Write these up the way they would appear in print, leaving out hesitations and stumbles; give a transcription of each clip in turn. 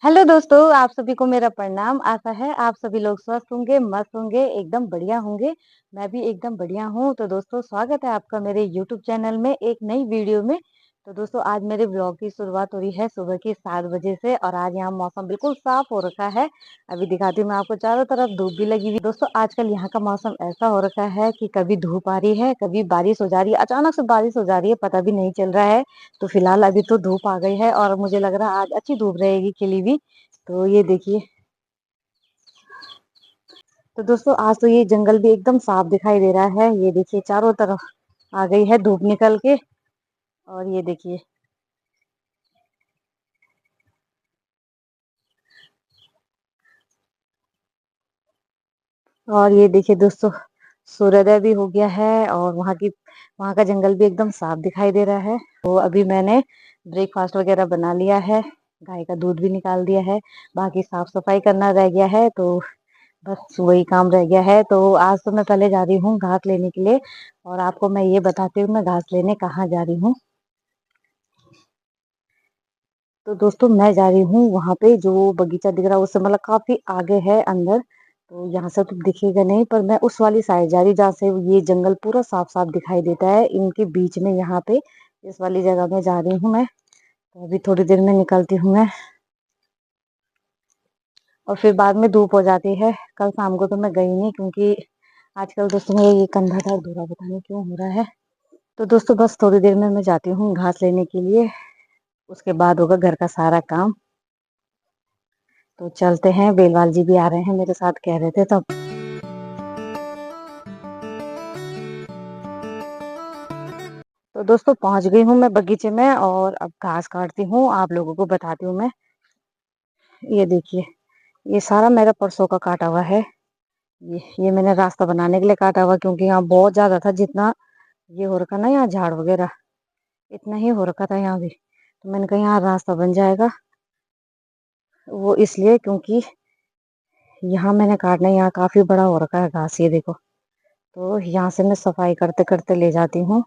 Hello दोस्तों, आप सभी को मेरा प्रणाम। आशा है आप सभी लोग स्वस्थ होंगे, मस्त होंगे, एकदम बढ़िया होंगे। मैं भी एकदम बढ़िया हूँ। तो दोस्तों, स्वागत है आपका मेरे यूट्यूब चैनल में एक नई वीडियो में। तो दोस्तों, आज मेरे ब्लॉग की शुरुआत हो रही है सुबह की 7 बजे से और आज यहाँ मौसम बिल्कुल साफ हो रखा है। अभी दिखाती हूँ मैं आपको, चारों तरफ धूप भी लगी हुई। दोस्तों, आजकल यहाँ का मौसम ऐसा हो रखा है कि कभी धूप आ रही है, कभी बारिश हो जा रही है, अचानक से बारिश हो जा रही है, पता भी नहीं चल रहा है। तो फिलहाल अभी तो धूप आ गई है और मुझे लग रहा है आज अच्छी धूप रहेगी खिली हुई। तो ये देखिए। तो दोस्तों, आज तो ये जंगल भी एकदम साफ दिखाई दे रहा है। ये देखिए, चारों तरफ आ गई है धूप निकल के। और ये देखिए। और ये देखिए दोस्तों, सूर्योदय भी हो गया है और वहाँ का जंगल भी एकदम साफ दिखाई दे रहा है। तो अभी मैंने ब्रेकफास्ट वगैरह बना लिया है, गाय का दूध भी निकाल दिया है, बाकी साफ सफाई करना रह गया है। तो बस वही काम रह गया है। तो आज तो मैं पहले जा रही हूँ घास लेने के लिए और आपको मैं ये बताती हूँ मैं घास लेने कहाँ जा रही हूँ। तो दोस्तों, मैं जा रही हूँ वहां पे जो बगीचा दिख रहा है उससे मतलब काफी आगे है अंदर। तो यहाँ से तो दिखेगा नहीं, पर मैं उस वाली साइड जा रही जहाँ से ये जंगल पूरा साफ साफ दिखाई देता है। इनके बीच में यहाँ पे इस वाली जगह में जा रही हूँ मैं। तो अभी थोड़ी देर में निकलती हूँ मैं और फिर बाद में धूप हो जाती है। कल शाम को तो मैं गई नहीं क्योंकि आजकल दोस्तों मेरा ये कंधा दर्द हो रहा, पता नहीं क्यों हो रहा है। तो दोस्तों, बस थोड़ी देर में मैं जाती हूँ घास लेने के लिए, उसके बाद होगा घर का सारा काम। तो चलते हैं, बेलवाल जी भी आ रहे हैं मेरे साथ, कह रहे थे तब। तो दोस्तों, पहुंच गई हूँ मैं बगीचे में और अब घास काटती हूँ, आप लोगों को बताती हूँ मैं। ये देखिए, ये सारा मेरा परसों का काटा हुआ है। ये मैंने रास्ता बनाने के लिए काटा हुआ क्योंकि यहाँ बहुत ज्यादा था। जितना ये हो रखा ना यहाँ झाड़ वगैरह, इतना ही हो रखा था यहाँ भी। तो मैंने कहा यहाँ रास्ता बन जाएगा, वो इसलिए क्योंकि यहाँ मैंने काटना, यहाँ काफी बड़ा हो रखा है घास, ये देखो। तो यहाँ से मैं सफाई करते करते ले जाती हूँ।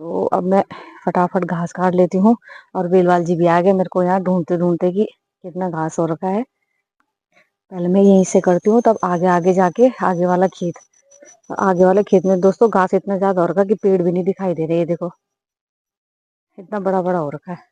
तो अब मैं फटाफट घास काट लेती हूँ और बेलवाल जी भी आ गए मेरे को यहाँ ढूंढते ढूंढते कि कितना घास हो रखा है। पहले मैं यहीं से करती हूँ, तब आगे आगे जाके आगे वाले खेत में दोस्तों घास इतना ज्यादा हो रखा है कि पेड़ भी नहीं दिखाई दे रहे। ये देखो, इतना बड़ा बड़ा हो रखा है।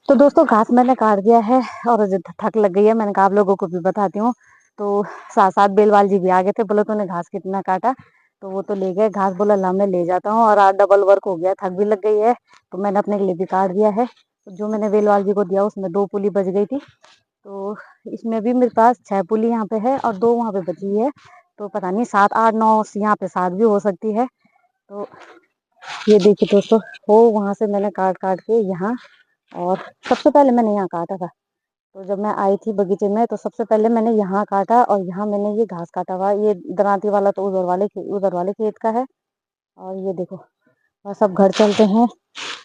तो दोस्तों, घास मैंने काट दिया है और थक लग गई है, मैंने कहा आप लोगों को भी बताती हूँ। तो साथ साथ बेलवाल जी भी आ गए थे, बोले तूने घास कितना काटा। तो वो तो ले गए घास, बोला ला मैं ले जाता हूँ और आज डबल वर्क हो गया, थक भी लग गई है। तो मैंने अपने लिए भी काट दिया है। तो जो मैंने बेलवाल जी को दिया उसमें 2 पुली बच गई थी। तो इसमें भी मेरे पास 6 पुली यहाँ पे है और 2 वहाँ पे बची है। तो पता नहीं 7 8 9 यहाँ पे 7 भी हो सकती है। तो ये देखिए दोस्तों, वो वहां से मैंने काट काट के यहाँ, और सबसे पहले मैंने यहाँ काटा था। तो जब मैं आई थी बगीचे में तो सबसे पहले मैंने यहाँ काटा और यहाँ मैंने ये घास काटा हुआ। ये दरांती वाला तो उधर वाले खेत का है। और ये देखो, बस अब घर चलते हैं।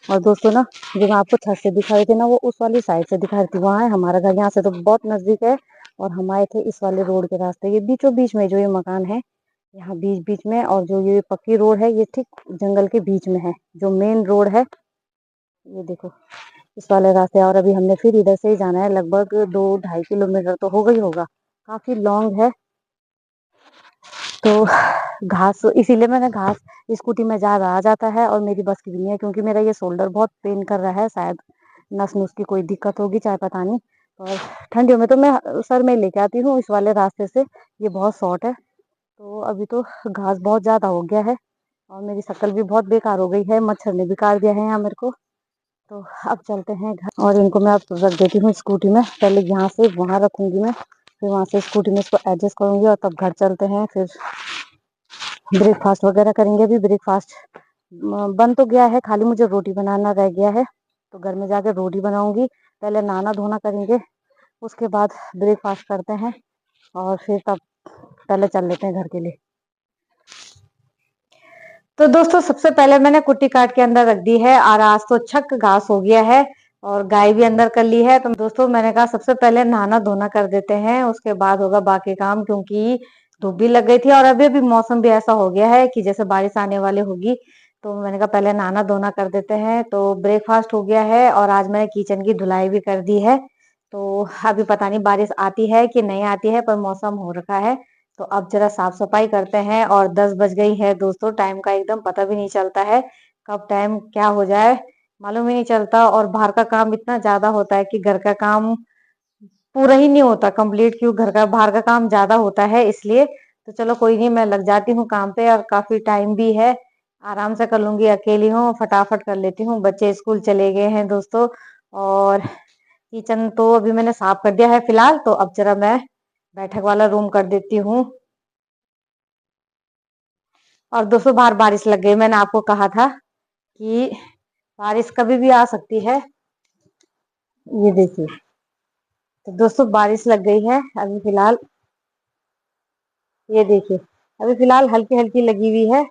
और दोस्तों ना, जो मैं आपको छत से दिखाई थी ना, वो उस वाली साइड से दिखाई थी, वहाँ है हमारा घर। यहाँ से तो बहुत नजदीक है। और हम आए थे इस वाले रोड के रास्ते, ये बीचों बीच में जो ये मकान है, यहाँ बीच बीच में। और जो ये पक्की रोड है ये ठीक जंगल के बीच में है, जो मेन रोड है। ये देखो, इस वाले रास्ते। और अभी हमने फिर इधर से ही जाना है, लगभग 2 ढाई किलोमीटर तो हो गई होगा, काफी लॉन्ग है। तो घास, इसीलिए मैंने घास स्कूटी में ज्यादा आ जाता है और मेरी बस की भी नहीं है क्योंकि मेरा ये शोल्डर बहुत पेन कर रहा है। शायद नस नुस की कोई दिक्कत होगी, चाहे पता नहीं। और ठंडियों में तो मैं सर में लेके आती हूँ इस वाले रास्ते से, ये बहुत शॉर्ट है। तो अभी तो घास बहुत ज्यादा हो गया है और मेरी शक्ल भी बहुत बेकार हो गई है, मच्छर ने भी काट दिया है यहाँ मेरे को। तो अब चलते हैं घर और इनको मैं अब रख देती हूँ स्कूटी में, पहले यहाँ से वहां रखूंगी मैं। फिर वहाँ से स्कूटी में इसको एडजस्ट करूँगी और तब घर चलते हैं। फिर ब्रेकफास्ट वगैरह करेंगे। अभी ब्रेकफास्ट बन तो गया है, खाली मुझे रोटी बनाना रह गया है, तो घर में जाकर रोटी बनाऊंगी। पहले नहाना धोना करेंगे, उसके बाद ब्रेकफास्ट करते हैं और फिर तब पहले चल लेते हैं घर के लिए। तो दोस्तों सबसे पहले मैंने कुट्टी काट के अंदर रख दी है और आज तो छक घास हो गया है और गाय भी अंदर कर ली है। तो दोस्तों मैंने कहा सबसे पहले नहाना धोना कर देते हैं, उसके बाद होगा बाकी काम, क्योंकि धूप भी लग गई थी और अभी अभी मौसम भी ऐसा हो गया है कि जैसे बारिश आने वाली होगी। तो मैंने कहा पहले नहाना धोना कर देते हैं। तो ब्रेकफास्ट हो गया है और आज मैंने किचन की धुलाई भी कर दी है। तो अभी पता नहीं बारिश आती है कि नहीं आती है, पर मौसम हो रखा है। तो अब जरा साफ सफाई करते हैं। और 10 बज गई है दोस्तों, टाइम का एकदम पता भी नहीं चलता है, कब टाइम क्या हो जाए मालूम ही नहीं चलता। और बाहर का काम इतना ज्यादा होता है कि घर का काम पूरा ही नहीं होता कंप्लीट, क्यों घर का बाहर का काम ज्यादा होता है इसलिए। तो चलो कोई नहीं, मैं लग जाती हूँ काम पे और काफी टाइम भी है, आराम से कर लूंगी, अकेली हूँ, फटाफट कर लेती हूँ। बच्चे स्कूल चले गए हैं दोस्तों और किचन तो अभी मैंने साफ कर दिया है फिलहाल। तो अब जरा मैं बैठक वाला रूम कर देती हूँ। और दोस्तों बाहर बारिश लग गई, मैंने आपको कहा था कि बारिश कभी भी आ सकती है। ये देखिए, तो दोस्तों बारिश लग गई है अभी फिलहाल, ये देखिए अभी फिलहाल हल्की हल्की लगी हुई है।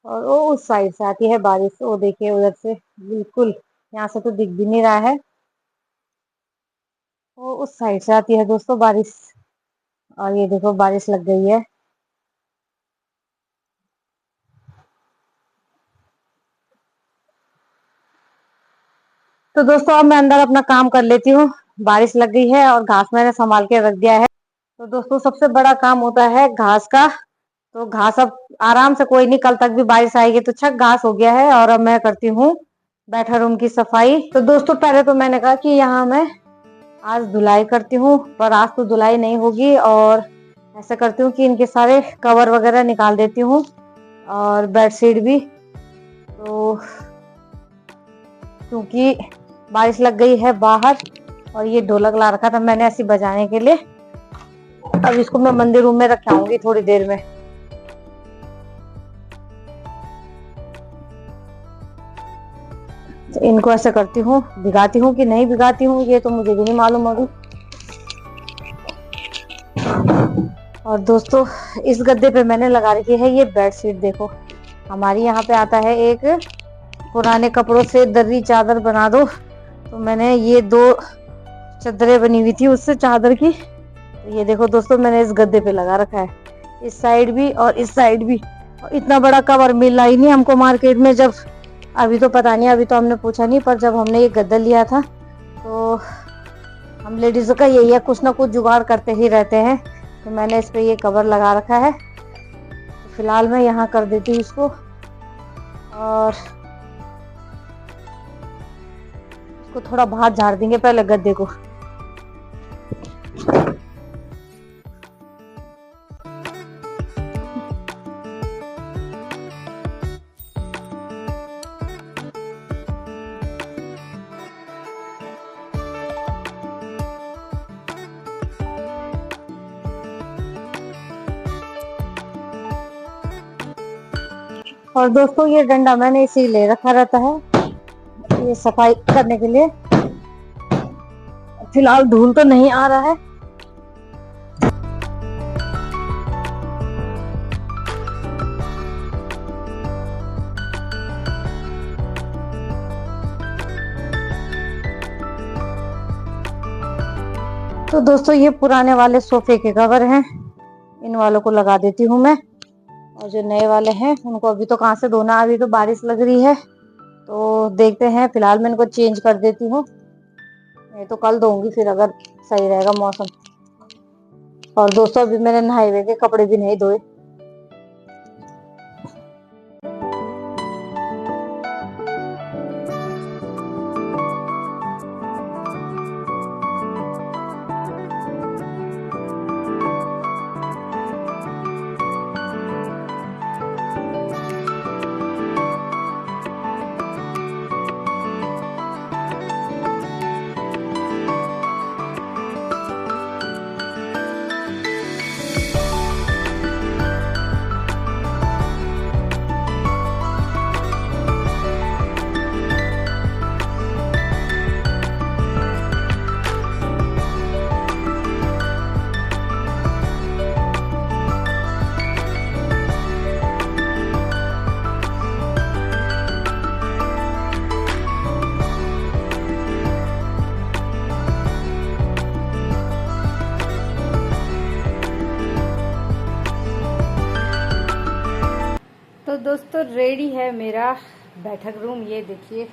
और वो उस साइड से आती है बारिश, वो देखिए उधर से, बिल्कुल यहाँ से तो दिख भी नहीं रहा है, वो उस साइड से आती है दोस्तों बारिश। और ये देखो बारिश लग गई है। तो दोस्तों अब मैं अंदर अपना काम कर लेती हूँ, बारिश लग गई है और घास मैंने संभाल के रख दिया है। तो दोस्तों सबसे बड़ा काम होता है घास का। तो घास अब आराम से, कोई नहीं, कल तक भी बारिश आएगी तो छक घास हो गया है। और अब मैं करती हूँ बैठा रूम की सफाई। तो दोस्तों पहले तो मैंने कहा कि यहाँ मैं आज धुलाई करती हूँ, पर आज तो धुलाई नहीं होगी। और ऐसा करती हूँ कि इनके सारे कवर वगैरह निकाल देती हूँ और बेडशीट भी। तो क्योंकि बारिश लग गई है बाहर और ये ढोलक ला रखा था मैंने ऐसी बजाने के लिए, अब इसको मैं मंदिर रूम में रख आऊंगी थोड़ी देर में। तो इनको ऐसे करती हूँ, भिगाती हूँ कि नहीं भिगाती हूँ ये तो मुझे भी नहीं मालूम अभी। और दोस्तों इस गद्दे पे मैंने लगा रखी है ये बेडशीट। देखो हमारी यहाँ पे आता है एक पुराने कपड़ों से दर्री चादर बना दो, तो मैंने ये 2 चादरें बनी हुई थी उससे चादर की। तो ये देखो दोस्तों मैंने इस गद्दे पे लगा रखा है, इस साइड भी और इस साइड भी। और इतना बड़ा कवर मिला ही नहीं हमको मार्केट में, जब अभी तो पता नहीं, अभी तो हमने पूछा नहीं, पर जब हमने ये गद्दा लिया था तो हम लेडीजों का यही है, कुछ ना कुछ जुगाड़ करते ही रहते हैं। तो मैंने इस पे ये कवर लगा रखा है। तो फिलहाल मैं यहाँ कर देती हूँ इसको और इसको थोड़ा बाहर झाड़ देंगे पहले गद्दे को। और दोस्तों ये डंडा मैंने इसी ले रखा रहता है ये सफाई करने के लिए। फिलहाल धूल तो नहीं आ रहा है। तो दोस्तों ये पुराने वाले सोफे के कवर हैं, इन वालों को लगा देती हूँ मैं। और जो नए वाले हैं उनको अभी तो कहाँ से धोना, अभी तो बारिश लग रही है तो देखते हैं। फिलहाल मैं इनको चेंज कर देती हूँ, नहीं तो कल धोऊंगी फिर अगर सही रहेगा मौसम। और दोस्तों अभी मैंने नहाए हुए के कपड़े भी नहीं धोए। तो दोस्तों रेडी है मेरा बैठक रूम, ये देखिए।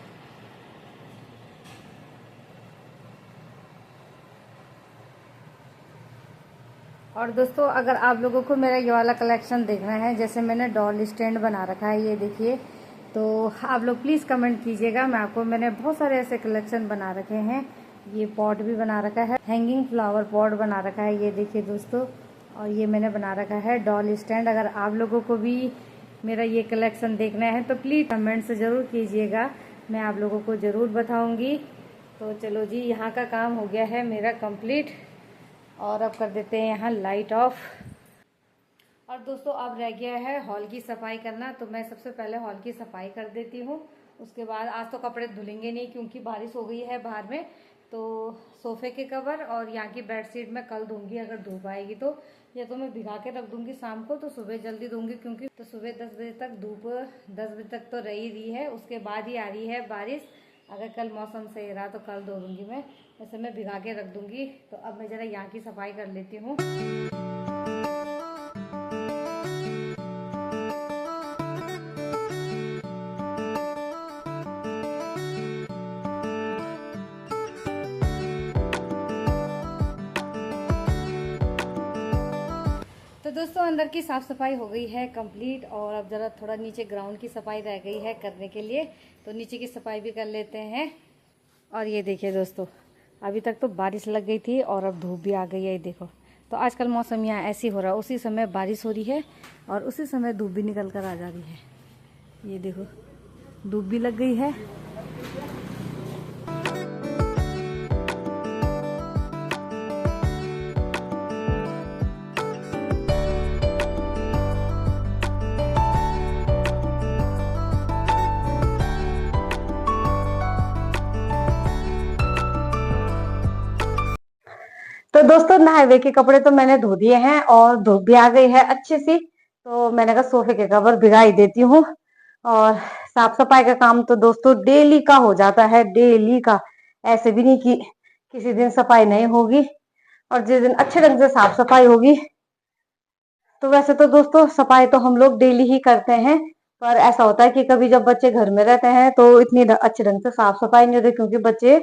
और दोस्तों अगर आप लोगों को मेरा ये वाला कलेक्शन देखना है, जैसे मैंने डॉल स्टैंड बना रखा है, ये देखिए, तो आप लोग प्लीज़ कमेंट कीजिएगा। मैंने बहुत सारे ऐसे कलेक्शन बना रखे हैं। ये पॉट भी बना रखा है, हैंगिंग फ्लावर पॉट बना रखा है, ये देखिए दोस्तों। और ये मैंने बना रखा है डॉल स्टैंड। अगर आप लोगों को भी मेरा ये कलेक्शन देखना है तो प्लीज़ कमेंट से ज़रूर कीजिएगा, मैं आप लोगों को ज़रूर बताऊंगी। तो चलो जी, यहाँ का काम हो गया है मेरा कंप्लीट, और अब कर देते हैं यहाँ लाइट ऑफ। और दोस्तों अब रह गया है हॉल की सफाई करना, तो मैं सबसे पहले हॉल की सफाई कर देती हूँ। उसके बाद आज तो कपड़े धुलेंगे नहीं क्योंकि बारिश हो गई है बाहर में, तो सोफ़े के कवर और यहाँ की बेडशीट मैं कल दूंगी अगर धूप आएगी तो, या तो मैं भिगा के रख दूंगी शाम को, तो सुबह जल्दी दूंगी क्योंकि तो सुबह 10 बजे तक धूप, 10 बजे तक तो रही है, उसके बाद ही आ रही है बारिश। अगर कल मौसम सही रहा तो कल धो दूंगी मैं, वैसे मैं भिगा के रख दूंगी। तो अब मैं ज़रा यहाँ की सफाई कर लेती हूँ। तो दोस्तों अंदर की साफ़ सफाई हो गई है कंप्लीट, और अब ज़रा थोड़ा नीचे ग्राउंड की सफाई रह गई है करने के लिए, तो नीचे की सफाई भी कर लेते हैं। और ये देखिए दोस्तों, अभी तक तो बारिश लग गई थी और अब धूप भी आ गई है, ये देखो। तो आजकल मौसम यहाँ ऐसी हो रहा है, उसी समय बारिश हो रही है और उसी समय धूप भी निकल कर आ जा रही है। ये देखो, धूप भी लग गई है। तो दोस्तों नहाए हुए के कपड़े तो मैंने धो दिए हैं और धूप भी आ गई है अच्छी सी, तो मैंने कहा सोफे के कवर भिगा ही देती हूँ। और साफ सफाई का काम तो दोस्तों डेली का हो जाता है, डेली का, ऐसे भी नहीं कि किसी दिन सफाई नहीं होगी। और जिस दिन अच्छे ढंग से साफ सफाई होगी, तो वैसे तो दोस्तों सफाई तो हम लोग डेली ही करते हैं, पर ऐसा होता है कि कभी जब बच्चे घर में रहते हैं तो इतनी अच्छे ढंग से साफ सफाई नहीं होती, क्योंकि बच्चे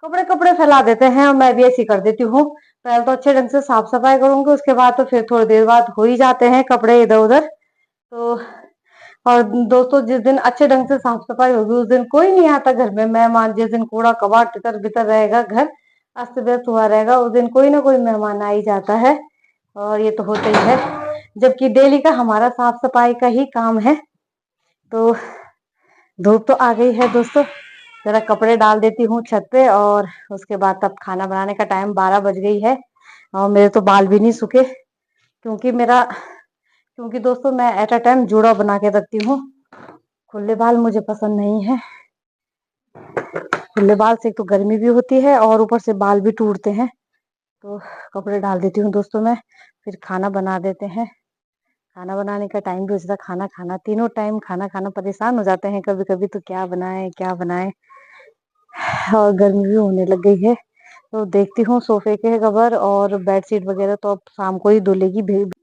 कपड़े कपड़े फैला देते हैं और मैं भी ऐसी कर देती हूँ। पहले तो अच्छे ढंग से साफ सफाई करूंगी, उसके बाद तो फिर थोड़ी देर बाद हो ही जाते हैं कपड़े इधर उधर। तो और दोस्तों जिस दिन अच्छे ढंग से साफ सफाई होगी उस दिन कोई नहीं आता घर में मेहमान। जिस दिन कूड़ा कबाड़ तितर बितर रहेगा, घर अस्त व्यस्त हुआ रहेगा, उस दिन कोई ना कोई मेहमान आ ही जाता है, और ये तो होता ही है, जबकि डेली का हमारा साफ सफाई का ही काम है। तो धूप तो आ गई है दोस्तों, जरा कपड़े डाल देती हूँ छत पे, और उसके बाद तब खाना बनाने का टाइम 12 बज गई है। और मेरे तो बाल भी नहीं सूखे, क्योंकि दोस्तों मैं एट अ टाइम जूड़ा बना के रखती हूँ। खुले बाल मुझे पसंद नहीं है, खुले बाल से एक तो गर्मी भी होती है और ऊपर से बाल भी टूटते हैं। तो कपड़े डाल देती हूँ दोस्तों मैं, फिर खाना बना देते हैं। खाना बनाने का टाइम भी हो जाता है, खाना खाना, तीनों टाइम खाना खाना परेशान हो जाते हैं कभी कभी, तो क्या बनाए क्या बनाए। और गर्मी भी होने लग गई है, तो देखती हूँ सोफे के कवर और बेडशीट वगैरह तो अब शाम को ही धुलेगी।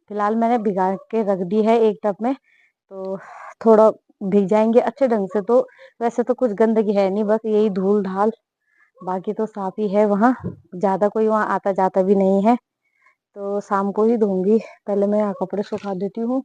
फिलहाल मैंने भिगा के रख दी है एक टब में, तो थोड़ा भीग जाएंगे अच्छे ढंग से। तो वैसे तो कुछ गंदगी है नहीं, बस यही धूल ढाल, बाकी तो साफ ही है। वहाँ ज्यादा कोई वहाँ आता जाता भी नहीं है, तो शाम को ही धोऊंगी। पहले मैं यहाँ कपड़े सुखा देती हूँ।